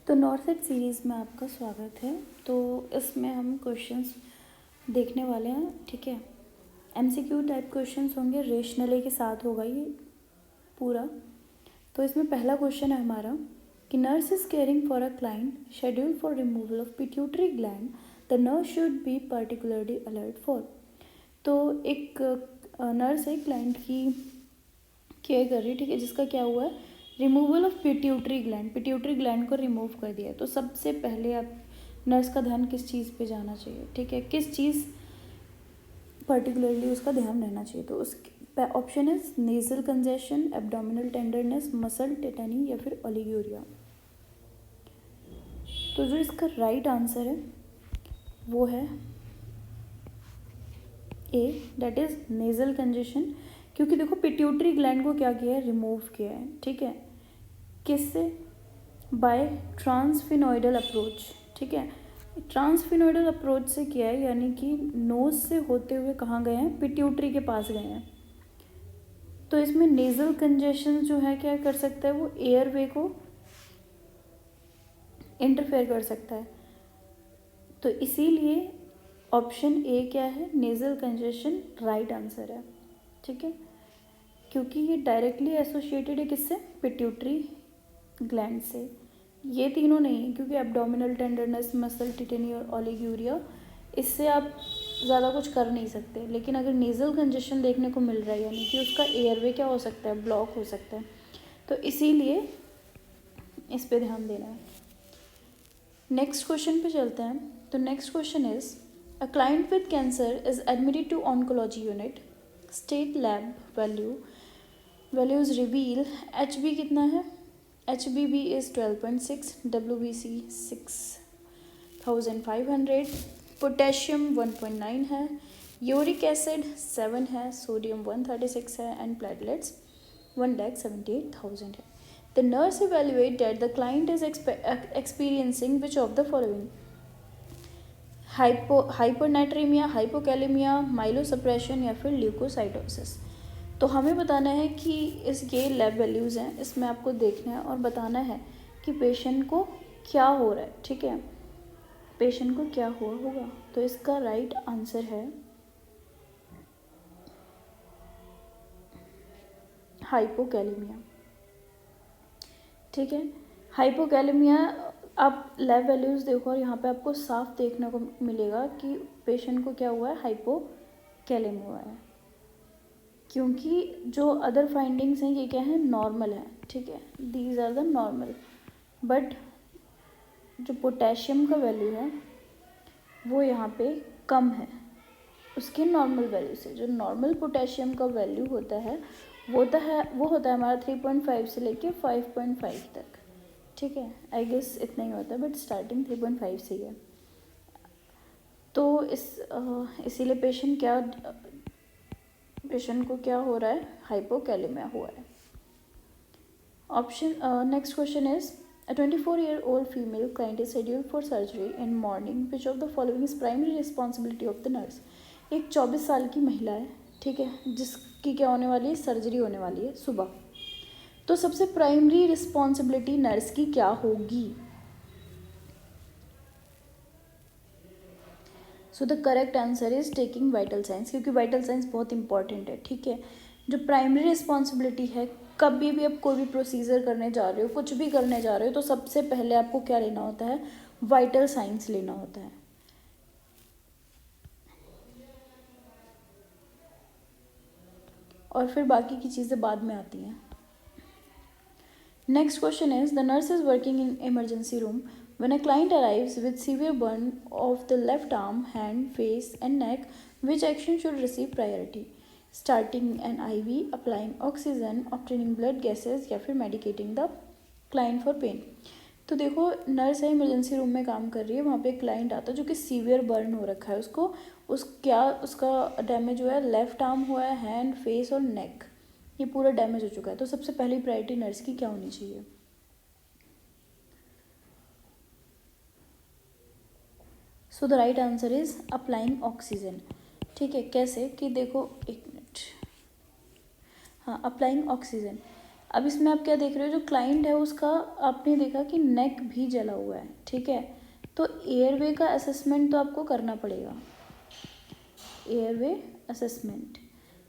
तो north east series में आपका स्वागत है। तो इसमें हम क्वेश्चंस देखने वाले हैं, ठीक है। एमसीक्यू टाइप क्वेश्चंस होंगे, रेशनली के साथ होगा ये पूरा। तो इसमें पहला क्वेश्चन है हमारा कि nurse is caring for a client schedule for removal of pituitary gland, the nurse should be particularly alert for. तो एक नर्स है क्लाइंट की केयर कर रही है, ठीक है, जिसका क्या हुआ है, रिमूवल ऑफ पिट्यूटरी ग्लैंड को रिमूव कर दिया है। तो सबसे पहले आप नर्स का ध्यान किस चीज़ पे जाना चाहिए, ठीक है, किस चीज़ पर्टिकुलरली उसका ध्यान रहना चाहिए। तो उसके ऑप्शन है nasal congestion, abdominal tenderness, muscle tetani या फिर ओलिगोरिया। तो जो इसका राइट आंसर है वो है ए, दैट इज नेजल कंजेशन। क्योंकि देखो पिट्यूटरी ग्लैंड को क्या किया है, रिमूव किया है, ठीक है, किससे, बाय ट्रांसफिनोइडल अप्रोच, ठीक है। ट्रांसफिनोइडल अप्रोच से किया है, यानी कि नोज से होते हुए कहाँ गए हैं, पिट्यूटरी के पास गए हैं। तो इसमें नेजल कंजेशन जो है क्या कर सकता है, वो एयरवे को इंटरफेयर कर सकता है। तो इसीलिए ऑप्शन ए क्या है, नेजल कंजेशन राइट आंसर है, ठीक है, क्योंकि ये डायरेक्टली एसोसिएटेड है किससे, पिट्यूटरी ग्लैंड से। ये तीनों नहीं है, क्योंकि एब्डोमिनल टेंडरनेस, मसल टिटेनी और ओलिगोरिया, इससे आप ज़्यादा कुछ कर नहीं सकते। लेकिन अगर नेज़ल कंजेशन देखने को मिल रहा है, यानी कि उसका एयरवे क्या हो सकता है, ब्लॉक हो सकता है। तो इसीलिए इस पे ध्यान देना है। नेक्स्ट क्वेश्चन पे चलते हैं। तो next question is a client with cancer is admitted to oncology unit, state lab values reveal HB कितना है, HBB इज़ 12.6, WBC 6500, पोटेशियम 1.9 है, यूरिक एसिड 7 है, सोडियम 136 है एंड प्लेटलेट्स 1,78,000 है। The nurse evaluate that the client is experiencing which of the following, hyponatraemia, hypokalaemia, myelosuppression या फिर leukocytosis. तो हमें बताना है कि ये लैब वैल्यूज़ हैं, इसमें आपको देखना है और बताना है कि पेशेंट को क्या हो रहा है, ठीक है, पेशेंट को क्या हुआ होगा। तो इसका राइट आंसर है हाइपोकैलेमिया, ठीक है। हाइपोकैलेमिया, आप लैब वैल्यूज़ देखो और यहाँ पे आपको साफ देखने को मिलेगा कि पेशेंट को क्या हुआ है, हाइपोकैलेमिया हुआ है। क्योंकि जो अदर फाइंडिंग्स हैं ये क्या है, नॉर्मल है, ठीक है, these are the normal, but जो पोटेशियम का वैल्यू है वो यहाँ पे कम है उसके नॉर्मल वैल्यू से। जो नॉर्मल पोटेशियम का वैल्यू होता है वो होता है हमारा 3.5 से लेके 5.5 तक, ठीक है, आई गेस इतना ही होता है, बट स्टार्टिंग 3.5 से ही है। तो इसीलिए पेशेंट को क्या हो रहा है, हाइपोकैलेमिया हुआ है। Option next question is A 24-year-old female client is scheduled for surgery in morning. Which of the following is primary responsibility of the nurse? एक 24 साल की महिला है, ठीक है, जिसकी क्या होने वाली है, सर्जरी होने वाली है सुबह। तो सबसे प्राइमरी रिस्पॉन्सिबिलिटी नर्स की क्या होगी। So the correct answer is taking vital science, क्योंकि वाइटल साइंस बहुत इंपॉर्टेंट है, ठीक है। जो प्राइमरी रिस्पॉन्सिबिलिटी है, कभी भी आप कोई भी प्रोसीजर करने जा रहे हो, कुछ भी करने जा रहे हो, तो सबसे पहले आपको क्या लेना होता है, वाइटल साइंस लेना होता है। और फिर बाकी की चीज़ें बाद में आती हैं। Next question is the nurse is working in emergency room when a client arrives with severe burn of the left arm, hand, face and neck, which action should receive priority? Starting an IV, applying oxygen, obtaining blood gases या फिर medicating the client for pain। तो देखो nurse है, emergency room में काम कर रही है, वहाँ पे एक क्लाइंट आता है जो कि सीवियर बर्न हो रखा है, उसका डैमेज हुआ है, लेफ्ट आर्म हुआ है, हैंड, फेस और नेक, ये पूरा डैमेज हो चुका है। तो सबसे पहली प्रायोरिटी नर्स की क्या होनी चाहिए। सो the right answer is applying oxygen, ठीक है। कैसे कि देखो, एक मिनट, हाँ, अप्लाइंग ऑक्सीजन, अब इसमें आप क्या देख रहे हो, जो क्लाइंट है उसका आपने देखा कि नेक भी जला हुआ है, ठीक है। तो एयरवे का असेसमेंट तो आपको करना पड़ेगा, एयरवे असेसमेंट,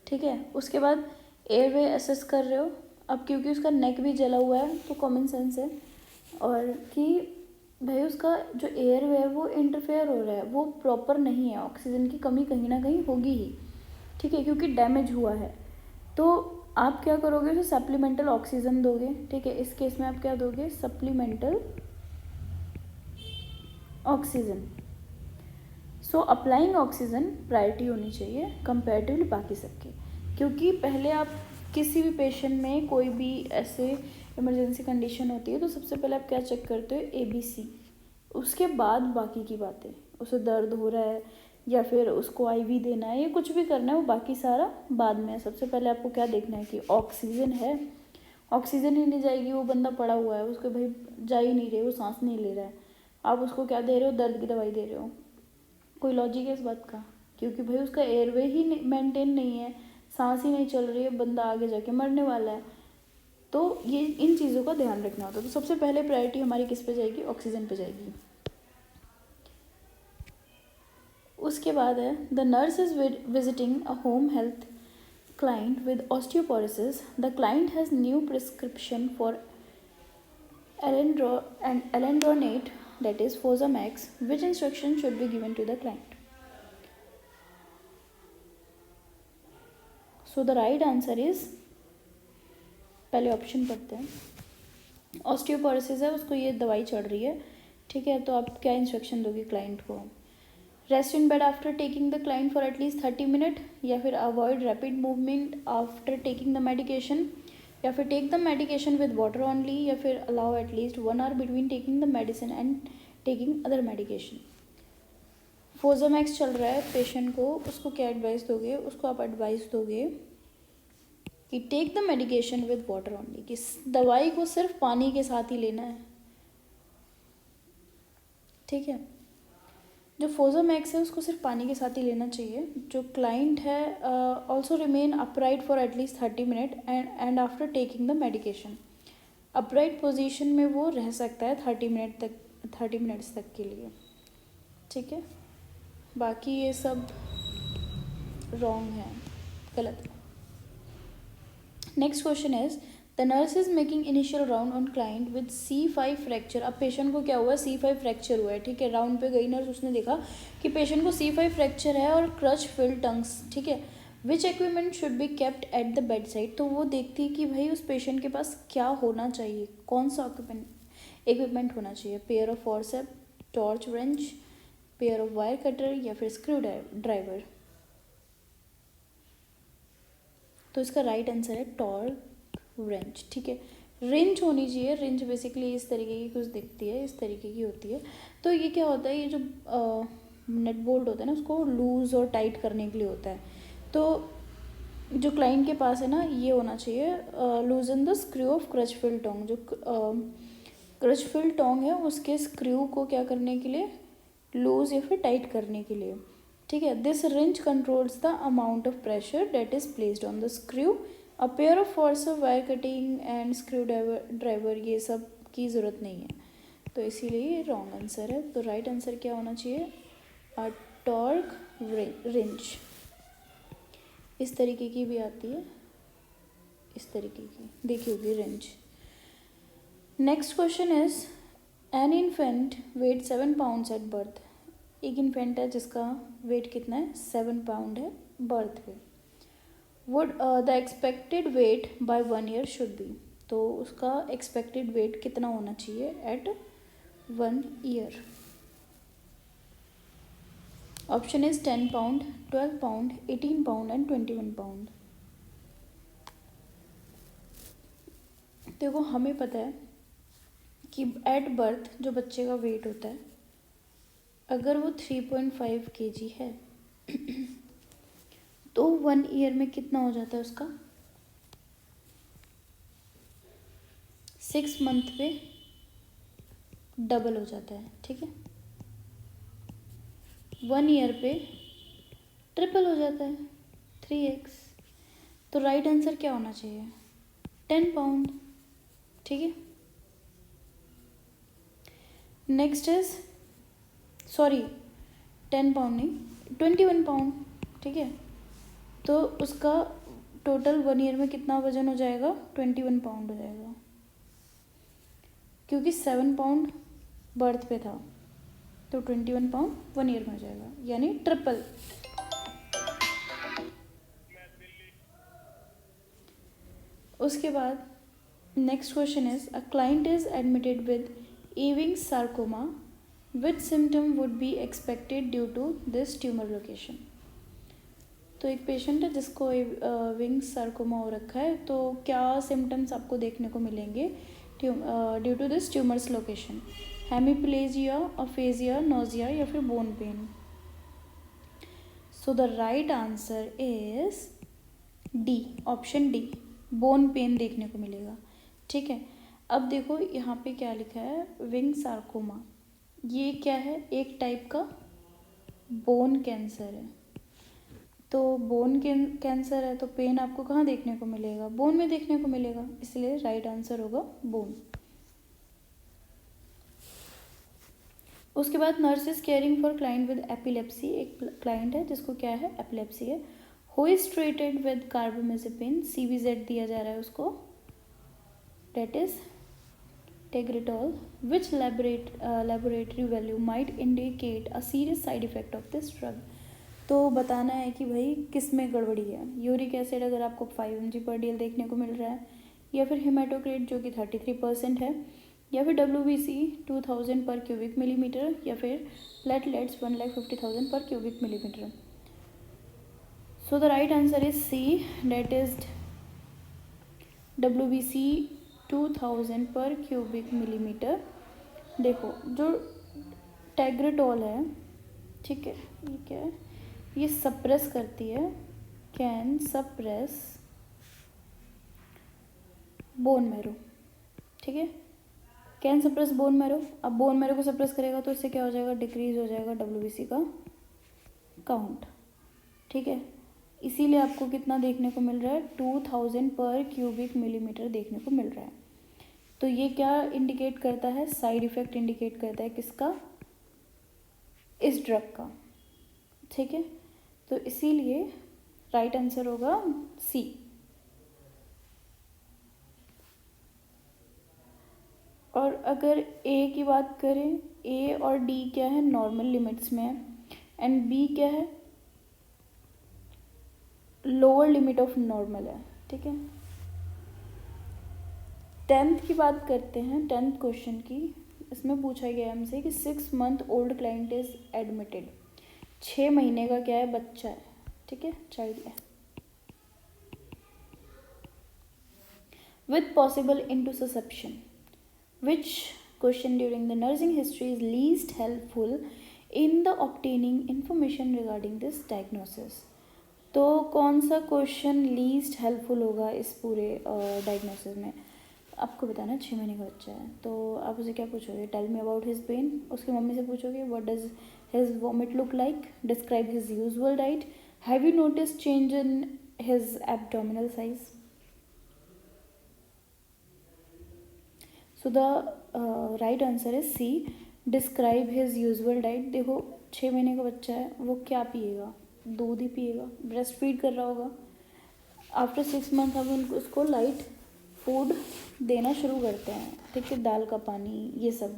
ठीक है। उसके बाद एयरवे असेस कर रहे हो, अब क्योंकि उसका नेक भी जला हुआ है तो कॉमन सेंस है और कि भाई उसका जो एयरवे है वो इंटरफेयर हो रहा है, वो प्रॉपर नहीं है, ऑक्सीजन की कमी कहीं ना कहीं होगी ही, ठीक है, क्योंकि डैमेज हुआ है। तो आप क्या करोगे, उसे सप्लीमेंटल ऑक्सीजन दोगे, ठीक है। इस केस में आप क्या दोगे, supplemental oxygen. So applying oxygen priority होनी चाहिए कंपेरेटिवली बाकी सबके, क्योंकि पहले आप किसी भी पेशेंट में कोई भी ऐसे इमरजेंसी कंडीशन होती है तो सबसे पहले आप क्या चेक करते हो, ABC, उसके बाद बाकी की बातें, उसे दर्द हो रहा है या फिर उसको IV देना है या कुछ भी करना है वो बाकी सारा बाद में है। सबसे पहले आपको क्या देखना है कि ऑक्सीजन है, ऑक्सीजन ही नहीं जाएगी, वो बंदा पड़ा हुआ है, उसको भाई जा ही नहीं रहे, वो सांस नहीं ले रहा है, आप उसको क्या दे रहे हो, दर्द की दवाई दे रहे हो, कोई लॉजिक है इस बात का, क्योंकि भाई उसका एयरवे ही मेंटेन नहीं है, सांस ही नहीं चल रही है, बंदा आगे जाके मरने वाला है। तो ये इन चीज़ों का ध्यान रखना होता है। तो सबसे पहले प्रायोरिटी हमारी किस पे जाएगी, ऑक्सीजन पे जाएगी। उसके बाद है the nurse is visiting a home health client with osteoporosis. The client has new prescription for alendronate, that is Fosamax. Which instruction should be given to the client? So the right answer is, पहले option पढ़ते हैं। Osteoporosis है, उसको ये दवाई चढ़ रही है, ठीक है। तो आप क्या इंस्ट्रक्शन दोगे क्लाइंट को, rest in bed after taking the client for at least 30 minute, या फिर avoid rapid movement after taking the medication, या फिर take the medication with water only, या फिर allow at least 1 hour between taking the medicine and taking other medication. Fosamax चल रहा है patient को, उसको क्या एडवाइस दोगे, उसको आप एडवाइस दोगे कि take the medication with water only, कि दवाई को सिर्फ पानी के साथ ही लेना है, ठीक है। जो फोजामैक्स है उसको सिर्फ पानी के साथ ही लेना चाहिए। जो क्लाइंट है also remain upright for at least 30 minute and after taking the medication, upright position में वो रह सकता है 30 मिनट्स तक के लिए, ठीक है। बाकी ये सब रॉन्ग है, गलत है। Next question is the nurse is making initial round on client with C5 fracture. अब पेशेंट को क्या हुआ है, C5 फ्रैक्चर हुआ है, ठीक है। राउंड पे गई नर्स, उसने देखा कि पेशेंट को C5 फ्रैक्चर है और क्रच फिल्ड टंग्स, ठीक है। Which equipment should be kept at the bed side, तो वो देखती है कि भाई उस पेशेंट के पास क्या होना चाहिए, कौन सा इक्विपमेंट होना चाहिए, pair of forceps, torque wrench, pair of wire cutter, या फिर स्क्रू ड्राइवर। तो इसका राइट आंसर है टॉर्क रेंच, ठीक है। रेंच होनी चाहिए, रेंच बेसिकली इस तरीके की कुछ दिखती है, इस तरीके की होती है। तो ये क्या होता है, ये जो नट बोल्ट होता है ना, उसको लूज़ और टाइट करने के लिए होता है। तो जो क्लाइंट के पास है ना, ये होना चाहिए लूजन द स्क्रू ऑफ क्रचफिल टोंग, जो क्रचफिल टोंग है उसके स्क्रू को क्या करने के लिए, लूज या फिर टाइट करने के लिए, ठीक है। This wrench controls the amount of pressure that is placed on the screw. A pair of forceps of wire cutting and screwdriver, ये सब की ज़रूरत नहीं है, तो इसीलिए ये रॉन्ग आंसर है। तो राइट आंसर क्या होना चाहिए, अ टॉर्क रेंच। इस तरीके की भी आती है, इस तरीके की देखी होगी wrench. Next question is an infant weight 7 pounds at birth. एक इन्फेंट है जिसका वेट कितना है, 7 पाउंड है बर्थ पे। Would the expected weight by 1 year should be, तो उसका एक्सपेक्टेड वेट कितना होना चाहिए at 1 year. Option is 10 pound, 12 pound, 18 pound and 21 pound. देखो हमें पता है कि एट बर्थ जो बच्चे का वेट होता है, अगर वो 3.5 kg है तो 1 ईयर में कितना हो जाता है उसका, 6 मंथ पे डबल हो जाता है, ठीक है। 1 ईयर पे ट्रिपल हो जाता है, 3x। तो राइट आंसर क्या होना चाहिए, 10 पाउंड, ठीक है। नेक्स्ट इज, सॉरी 10 पाउंड नहीं, 21 पाउंड, ठीक है। तो उसका टोटल 1 ईयर में कितना वजन हो जाएगा, 21 पाउंड हो जाएगा, क्योंकि 7 पाउंड बर्थ पे था, तो 21 पाउंड 1 ईयर में हो जाएगा, यानी ट्रिपल। उसके बाद next question is, a client is admitted with Ewing sarcoma, which symptom would be expected due to this tumor location? तो एक पेशेंट है जिसको विंग सार्कोमा हो रखा है, तो क्या सिम्टम्स आपको देखने को मिलेंगे due to this tumors location? Hemiplegia, aphasia, nausea या फिर bone pain? So the right answer is D, option D, bone pain देखने को मिलेगा, ठीक है। अब देखो यहाँ पे क्या लिखा है, विंग सार्कोमा, ये क्या है, एक टाइप का बोन कैंसर है। तो बोन कैंसर है तो पेन आपको कहाँ देखने को मिलेगा, बोन में देखने को मिलेगा, इसलिए राइट आंसर होगा बोन। उसके बाद nurse is caring for client with epilepsy, एक क्लाइंट है जिसको क्या है, एपिलेप्सी है। Who is treated with carbamazepine, CBZ दिया जा रहा है उसको, that is Tegretol, which laboratory value might indicate a serious side effect of this drug? तो बताना है कि भाई किस में गड़बड़ी है। यूरिक एसिड अगर आपको 5 mg/dl देखने को मिल रहा है, या फिर हेमाटोक्रेट जो कि 33% है, या फिर WBC 2000 पर क्यूबिक मिलीमीटर, या फिर platelets 1,50,000 per cubic millimetre. So the right answer is C, that is WBC 2000 पर क्यूबिक मिलीमीटर। देखो जो टेग्रेटोल है, ठीक है, ये क्या है, ये सप्रेस करती है, कैन सप्रेस बोन मैरो, ठीक है, कैन सप्रेस बोन मैरो। अब बोन मैरो को सप्रेस करेगा तो इससे क्या हो जाएगा, डिक्रीज हो जाएगा WBC का काउंट, ठीक है। इसीलिए आपको कितना देखने को मिल रहा है, 2000 पर क्यूबिक मिलीमीटर देखने को मिल रहा है। तो ये क्या इंडिकेट करता है, साइड इफेक्ट इंडिकेट करता है, किसका, इस ड्रग का, ठीक है। तो इसीलिए राइट आंसर होगा C। और अगर A की बात करें, A और D क्या है, नॉर्मल लिमिट्स में है, एंड B क्या है, लोअर लिमिट ऑफ नॉर्मल है, ठीक है। 10th की बात करते हैं, 10th क्वेश्चन की। इसमें पूछा गया हमसे कि 6 month old client is admitted, 6 महीने का क्या है, बच्चा है, ठीक है, चाइल्ड है, with possible intussusception, which question during the nursing history is least helpful in the obtaining information regarding this diagnosis? तो कौन सा क्वेश्चन लीस्ट हेल्पफुल होगा इस पूरे डायग्नोसिस में? आपको बताना 6 महीने का बच्चा है, तो आप उसे क्या पूछोगे, tell me about his pain. उसकी मम्मी से पूछोगे, what does his vomit look like, describe his usual diet, have you notice change in his abdominal size? So the right answer is C, describe his usual diet. देखो 6 महीने का बच्चा है, वो क्या पिएगा, दूध ही पिएगा, ब्रेस्ट फीड कर रहा होगा। आफ्टर 6 मंथ हम उसको लाइट फूड देना शुरू करते हैं, ठीक है, दाल का पानी, ये सब।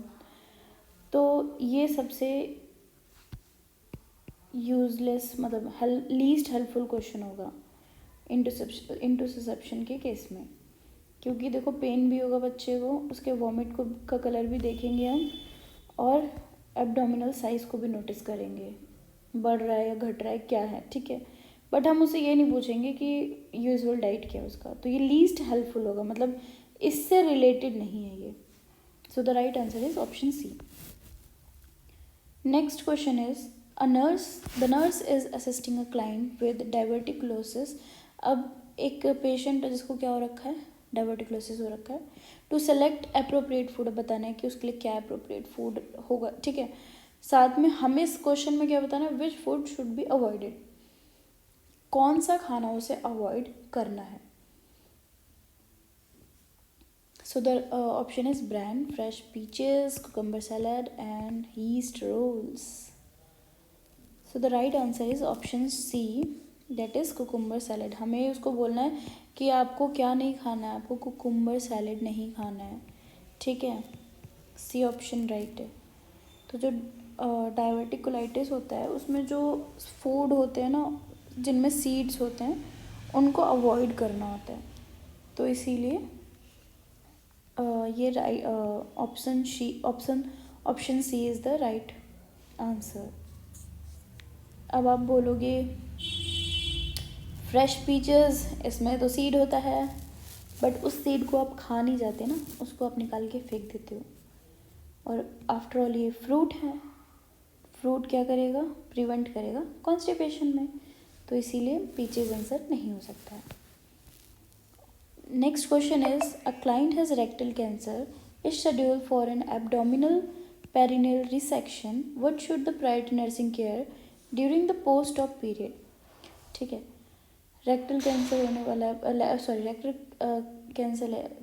तो ये सबसे यूजलेस, मतलब लीस्ट हेल्पफुल क्वेश्चन होगा इंटुससेप्शन के केस में, क्योंकि देखो पेन भी होगा बच्चे को, उसके वॉमिट को का कलर भी देखेंगे हम, और एब्डोमिनल साइज को भी नोटिस करेंगे, बढ़ रहा है या घट रहा है, क्या है, ठीक है। बट हम उसे ये नहीं पूछेंगे कि यूजुअल डाइट क्या है उसका, तो ये लीस्ट हेल्पफुल होगा, मतलब इससे रिलेटेड नहीं है ये। So the right answer is option C। Next question is, the nurse is assisting a client with diverticulosis. अब एक पेशेंट है जिसको क्या हो रखा है, डाइवर्टिकुलोसिस हो रखा है, टू सेलेक्ट अप्रोप्रिएट फूड। बताना है कि उसके लिए क्या अप्रोप्रिएट फूड होगा, ठीक है। साथ में हमें इस क्वेश्चन में क्या बताना है, which food should be avoided, कौन सा खाना उसे अवॉइड करना है। So the option is bran, fresh peaches, cucumber salad and yeast rolls. So the right answer is option C, that is cucumber salad. हमें उसको बोलना है कि आपको क्या नहीं खाना है, आपको कुकुम्बर सैलेड नहीं खाना है, ठीक है। सी ऑप्शन राइट है। तो जो डायवर्टिकुलाइटिस होता है उसमें जो फूड होते हैं ना जिनमें सीड्स होते हैं उनको अवॉइड करना होता है, तो इसीलिए ये right option C is the right answer. अब आप बोलोगे फ्रेश पीचेस, इसमें तो सीड होता है, बट उस सीड को आप खा नहीं जाते ना, उसको आप निकाल के फेंक देते हो। और आफ्टर ऑल ये फ्रूट है, फ्रूट क्या करेगा, प्रिवेंट करेगा कॉन्स्टिपेशन में, तो इसीलिए पीचेस आंसर नहीं हो सकता है। Next question is a client has rectal cancer, is schedule for an abdominal perineal resection, what should the priority nursing care during the post op period. ठीक है, रेक्टल कैंसर होने वाला है, सॉरी रेक्टल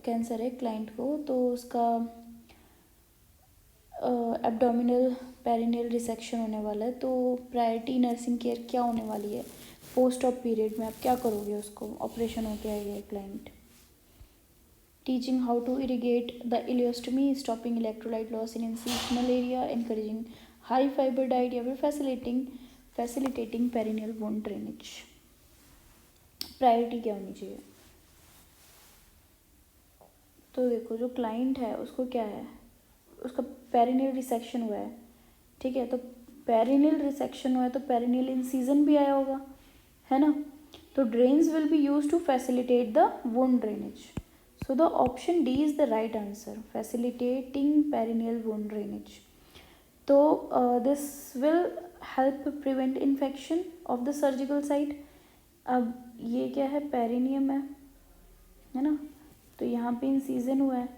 कैंसर है client को, तो उसका abdominal perineal resection होने वाला है, तो प्रायोरिटी नर्सिंग केयर क्या होने वाली है पोस्ट ऑप पीरियड में, आप क्या करोगे उसको, ऑपरेशन होके आएगा client. Teaching how to irrigate the ileostomy, stopping electrolyte loss in incisional area, encouraging high fibre diet, या फिर facilitating perineal wound drainage. Priority क्या होनी चाहिए। तो देखो जो क्लाइंट है उसको क्या है, उसका पेरिनियल रिसेक्शन हुआ है, ठीक है, तो पेरिनियल रिसेक्शन हुआ है तो पेरिनियल इंसीजन भी आया होगा, है ना, तो drains will be use to facilitate the wound drainage. So the option D is the right answer, facilitating perineal wound drainage. तो this will help prevent infection of the surgical site. अब ये क्या है, पेरिनियम है ना, तो यहाँ पे इंसीजन हुआ है,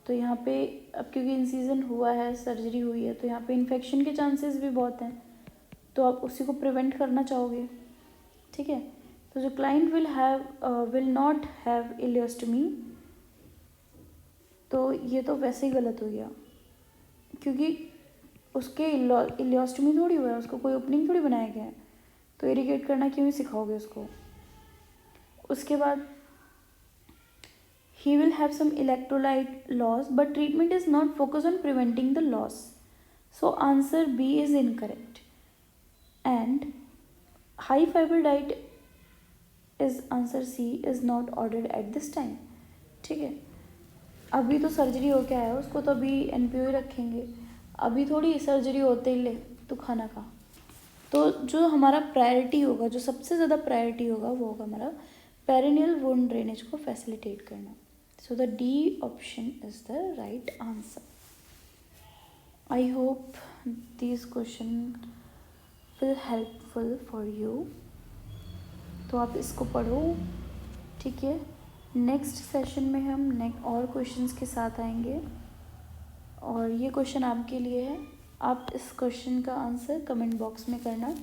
तो यहाँ पे अब क्योंकि इंसीजन हुआ है, सर्जरी हुई है, तो यहाँ पे इन्फेक्शन के चांसेस भी बहुत हैं, तो आप उसी को प्रिवेंट करना चाहोगे, ठीक है। तो जो क्लाइंट विल नॉट हैव इलियोस्टमी, तो ये तो वैसे ही गलत हो गया, क्योंकि उसके इलियोस्टमी थोड़ी हुआ है, उसको कोई ओपनिंग थोड़ी बनाया गया है, तो इरिगेट करना क्यों ही सिखाओगे उसको। उसके बाद he will have some electrolyte loss, but treatment is not focused on preventing the loss. So answer B is incorrect. And high fiber diet is answer C is not ordered at this time. ठीक है, अभी तो surgery हो के आया, उसको तो अभी NPO ही रखेंगे, अभी थोड़ी सर्जरी होते ही ले तो खाना खा। तो जो हमारा प्रायोरिटी होगा, जो सबसे ज़्यादा प्रायोरिटी होगा, वो होगा हमारा पेरिनियल वुंड ड्रेनेज को फैसिलिटेट करना। So the D option is the right answer. I hope these questions will helpful for you. तो आप इसको पढ़ो, ठीक है। नेक्स्ट सेशन में हम और क्वेश्चंस के साथ आएंगे, और ये क्वेश्चन आपके लिए है, आप इस क्वेश्चन का आंसर कमेंट बॉक्स में करना,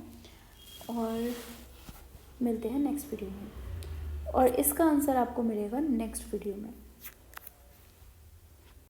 और मिलते हैं नेक्स्ट वीडियो में, और इसका आंसर आपको मिलेगा नेक्स्ट वीडियो में।